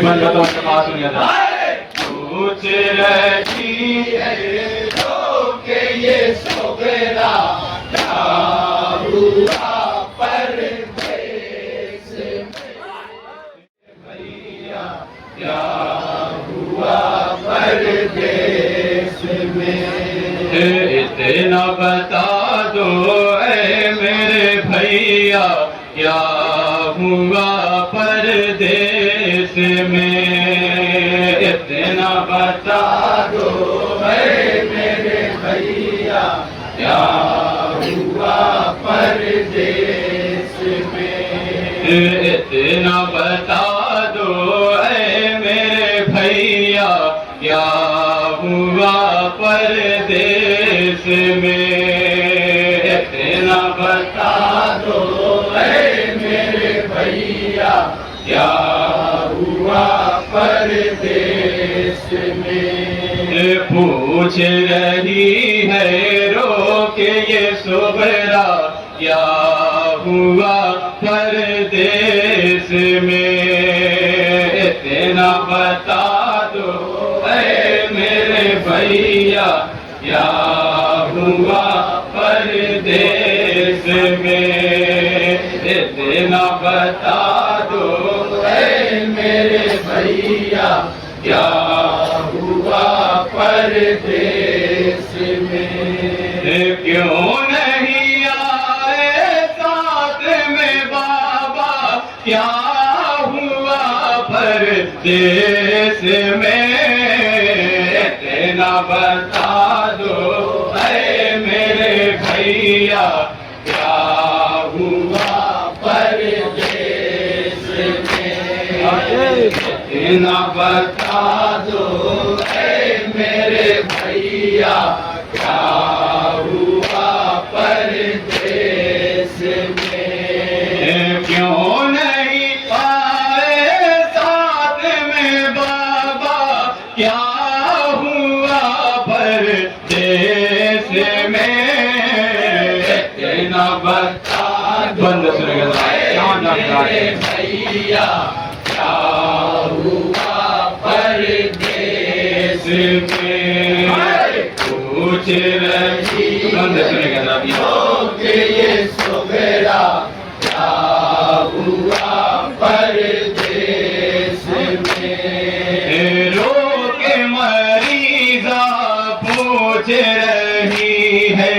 मन का तो उनके पास हो गया पूछ रही है के ये सोबेरा क्या हुआ परदेस में भैया क्या हुआ परदेस में इतना बता दो ऐ मेरे भैया क्या हुआ परदेस में इतना बता दो ऐ मेरे भैया क्या हुआ परदेस में इतना बता दो ऐ मेरे भैया क्या हुआ परदेस में इतना बता दो ऐ मेरे भैया क्या हुआ परदेस में पूछ रही है रो के ये सुबरा क्या हुआ परदेस में इतना बता दो ऐ मेरे भैया क्या हुआ परदेस में इतना बता दो ऐ मेरे भैया क्या हुआ परदेस में क्यों नहीं आए साथ में बाबा क्या हुआ परदेस में इतना बता दो ऐ मेरे भैया क्या हुआ परदेस में इतना बता दो ऐ मेरे भैया क्या हुआ परदेस में क्यों नहीं आए साथ में बाबा क्या हुआ परदेस में इतना बता बंद सुनेगा भैया क्या हुआ परदेस में पूछ रही बंद सुनेगा ये सुबेरा क्या हुआ परदेस में रो के मरीजा पूछ रही है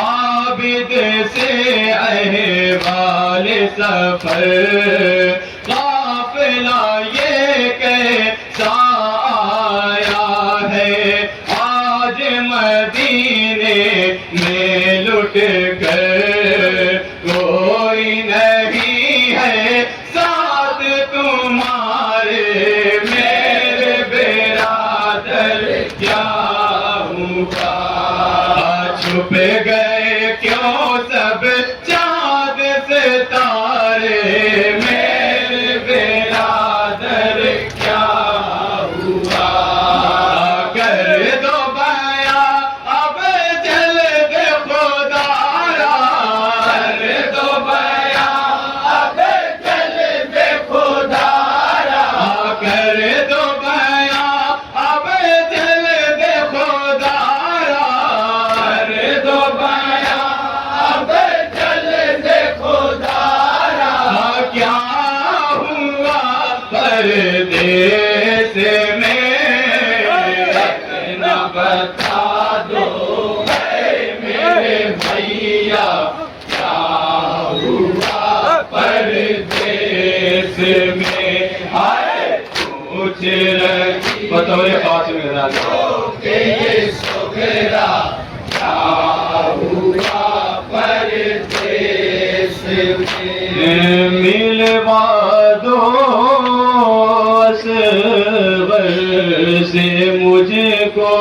आबिद से अहवाल सफर काफिला ये कैसा आया है आज मदीने में लुट कर कोई नहीं है साथ तुम्हारे मेरे बेरादर क्या हुआ छुप गए क्यों सब चाँद सितारे मेरे बेरादर क्या हुआ कर दो बया अब जल्द खुदारा कर दो बया अब जल्द खुदारा कर दो बया अब जल्द खुदारा कर दो बया अब जल्द खुदारा क्या हुआ परदेस में इतना बता दो ऐ मेरे भैया क्या हुआ परदेस में हाय पूछ रही बतौरे पास में ये सोबेरा क्या हुआ परदेस में मिलवा दो असगर से मुझको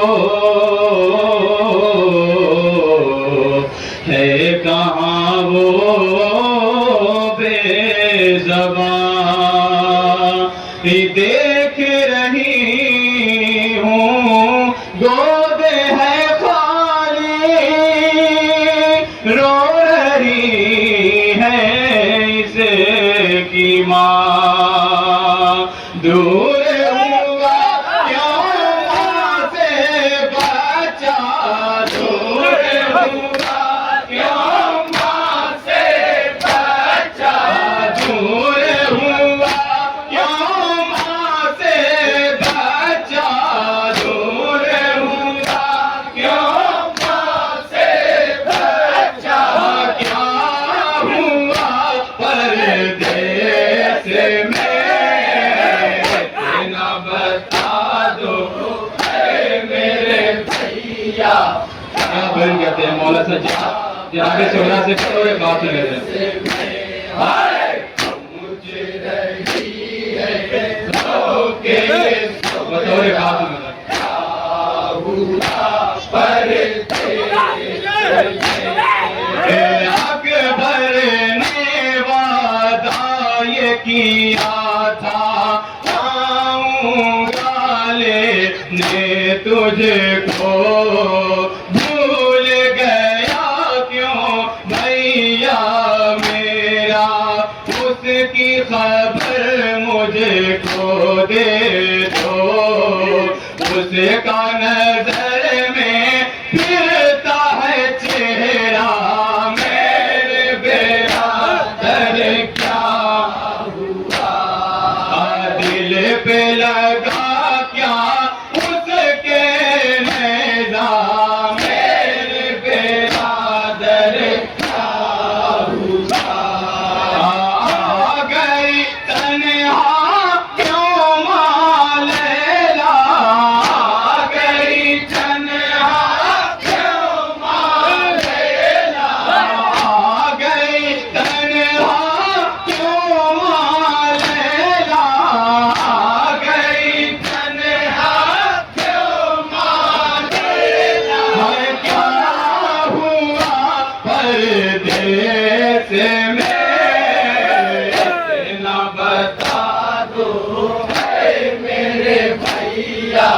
है कहाँ वो बेज़बान देख रही हूँ गोद है खाली रो रही है इसे की भैया बन कहते हैं मौला सज्जा जनाब शोहरा से बतौर बात ले रहे हैं बतौर बात अकबर ने वादा ये किया था आऊंगा लेने तुझको भूल गया क्यों भैया मेरा उसकी खबर मुझको दे दो उसका नजर में फिरता है चेहरा मेरे बेरादर क्या हुआ दिल पे लगा क्या उसके नेज़ा मेरे बेरादर क्या हुआ आ गई तन्हा क्यों मालेला आ गई तन्हा क्यों मालेला आ गई तन्हा क्यों मालेला आ गई तन्हा क्यों मालेला क्या हुआ परदेस में ना बता दो मेरे भैया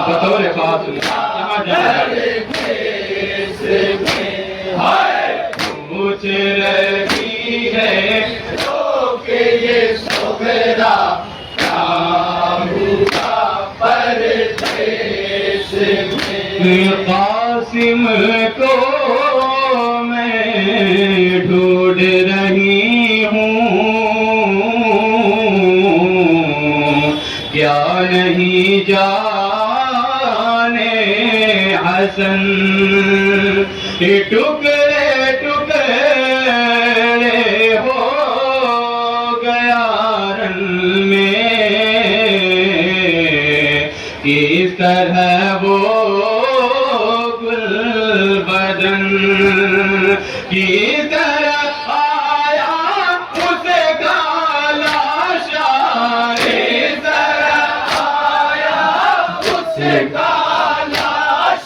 बतौर बात पूछ रही है तो के ये सोगरा परदेस में कासिम को मैं ढूंढ रही हूँ क्या नहीं जाने हसन टुकड़े टुकड़े हो गया रन में किस तरह वो गुल बदन किस तरह आया उसे काला शाह किस तरह आया उसे काला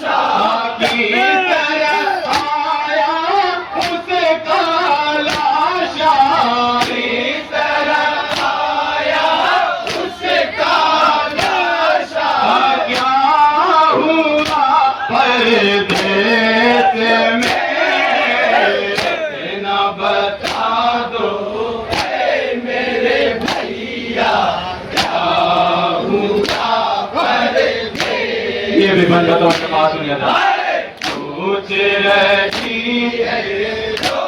शाह किस तरह आया उसे काला शाह किस तरह आया उसे काला शाह क्या हुआ परदेस में ना बता दो मेरे भैया क्या हुआ परदेस ये भी बंदा तो आपके पास हो गया था पूछ रही है तो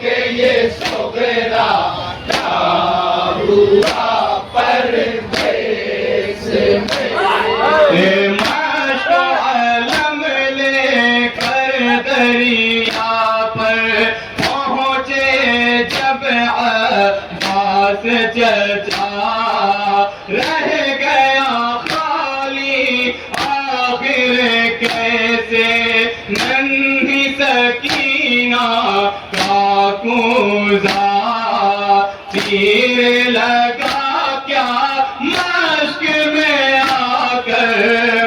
के ये सोगरा क्या हुआ परदेस में मशअलम लेकर दरिया पर पहुँचे जब अब्बास चचा रह गया खाली आखिर कैसे नन्ही सकीना का कूज़ा तीर लगा क्या मश्क में आकर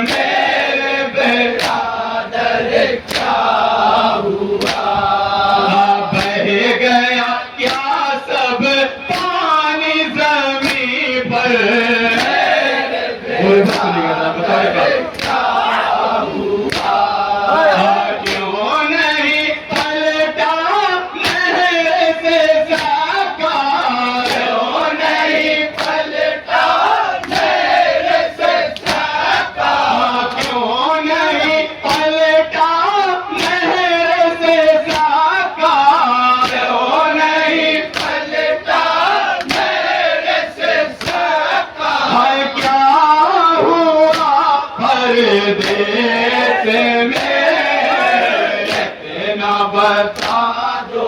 मेरे बेरादर क्या हुआ बह गया क्या सब पानी जमीन पर क्यों नहीं पलटा लहर से साका क्यों नहीं पलटा लहर से साका क्यों नहीं पलटा लहर से साका क्यों नहीं पलटा लहर से साका क्या हुआ परदेस में ना बता दो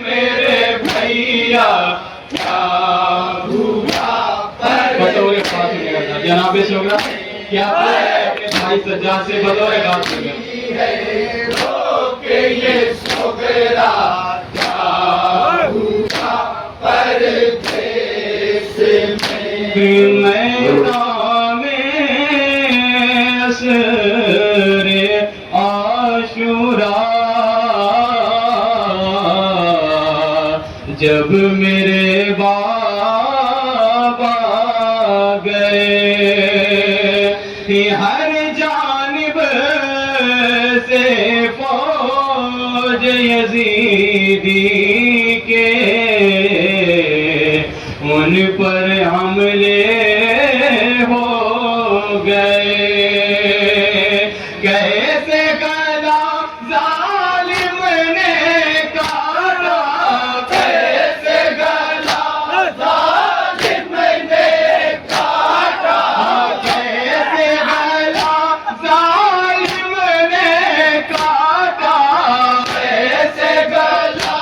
मेरे भैया क्या हुआ जनाब शोहरा क्या भाई सज्जाद से बतौर गाज़ी है रोके ये सोगरा क्या हुआ परदेस में मैदान में असरे आशुरा जब मेरे बाबा गए हर जानिब से फौज यजीदी के उन पर हमले हो गए कैसे गला जालिम ने काटा कैसे गला जालिम ने काटा कैसे गला जालिम ने काटा कैसे गला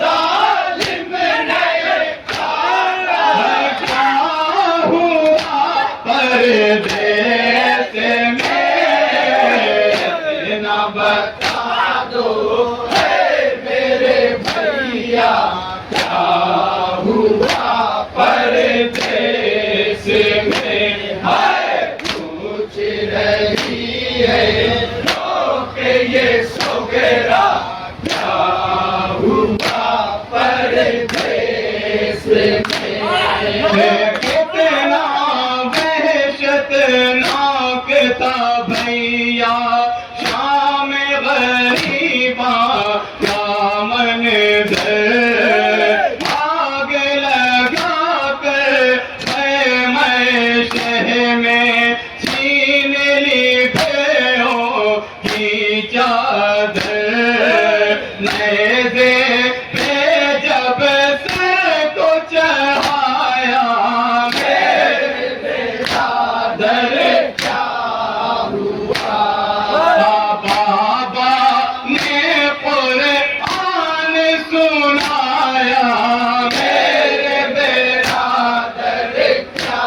जालिम ने काटा क्या हुआ परदेस में ना बता दो मेरे भैया क्या हुआ परदेस में हाय पूछ रही है रोके ये सोगरा क्या हुआ परदेस में कितना वहशतनाक था भैया शाम गरीबा क्या मंज़र आग लगा कर मैं शहर में छीन ली भेड़ों की चादर नेज़े पे जब सर को चढ़ाया मेरे चादर क्या हुआ बाबा ने कुरान सुनाया मेरे बिरादर क्या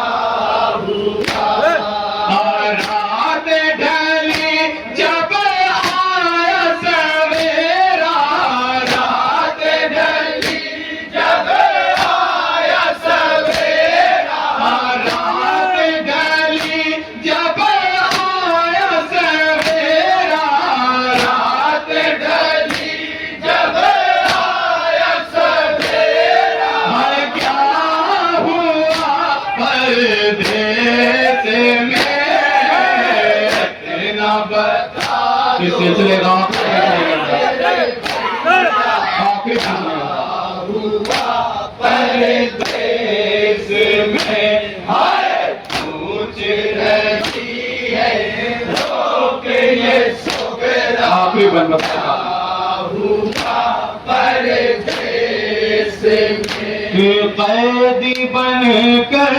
हुआ रात ढली जब आया सवेरा रात ढली जब आया सवेरा रात ढली जब आया सवेरा रात ढली जब आया सवेरा क्या हुआ परदेस में ना बता इस सिलसिले का आखिरी हुआ परदेस में हाय पूछ रही है रोके ये सोगरा आखिरी बन हुआ परदेस में कैदी बन कर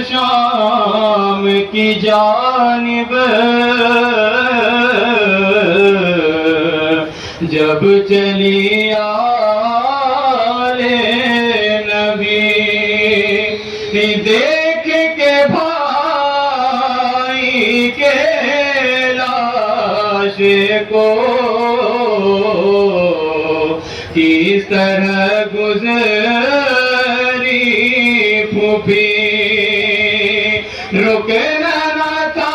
शाम की जानिब जब चली आले नबी देख के भाई के लाश को किस तरह गुजरी फूफी रुकना न था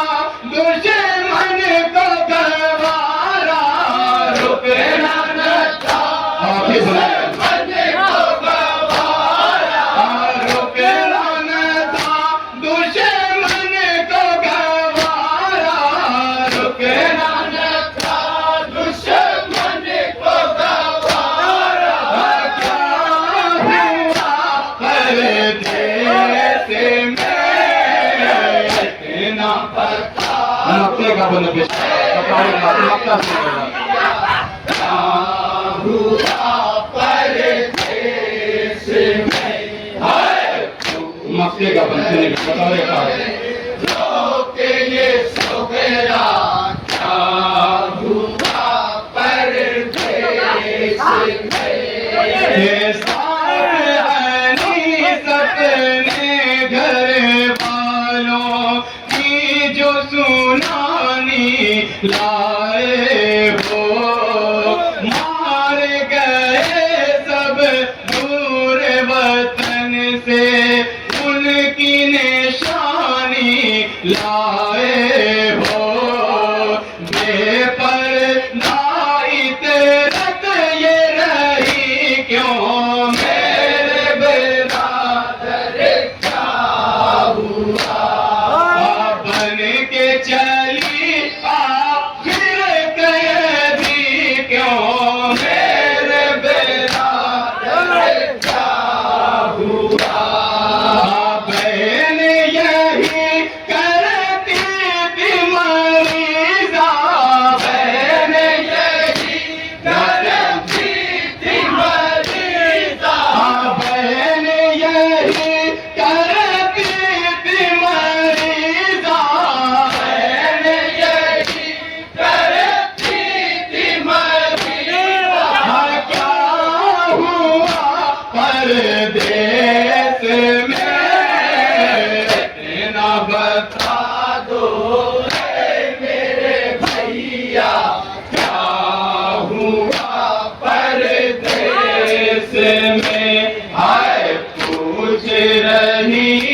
दुश्मन को गवारा रुकना न था दुश्मन को गवारा रुकना न था दुश्मन को गवारा रुकना न था दुश्मन को गवारा क्या हुआ परदेस में ना पता नक्शे का बन पेश नक्शा हुआ परदेस में हाय नक्शे का बन रोके ये सोगरा क्या हुआ परदेस में सपने घर वालों की जो लाए हो। मार गए सब दूर वतन से, उनकी निशानी लाए हो। बेपरवाही इतरत ये रही क्यों, मेरे बिरादर क्या हुआ। बन के चली आखिर कैदी क्यों, मेरे बिरादर क्या हुआ। बहन यही करती थी मरीजा, बहन यही करती थी मरीजा, बहन यही करती थी मरीजा, बहन यही करती थी मरीजा। क्या हुआ परदेस में, इतना बता दो मेरे भैया। क्या हुआ परदेस में, हाय पूछ रही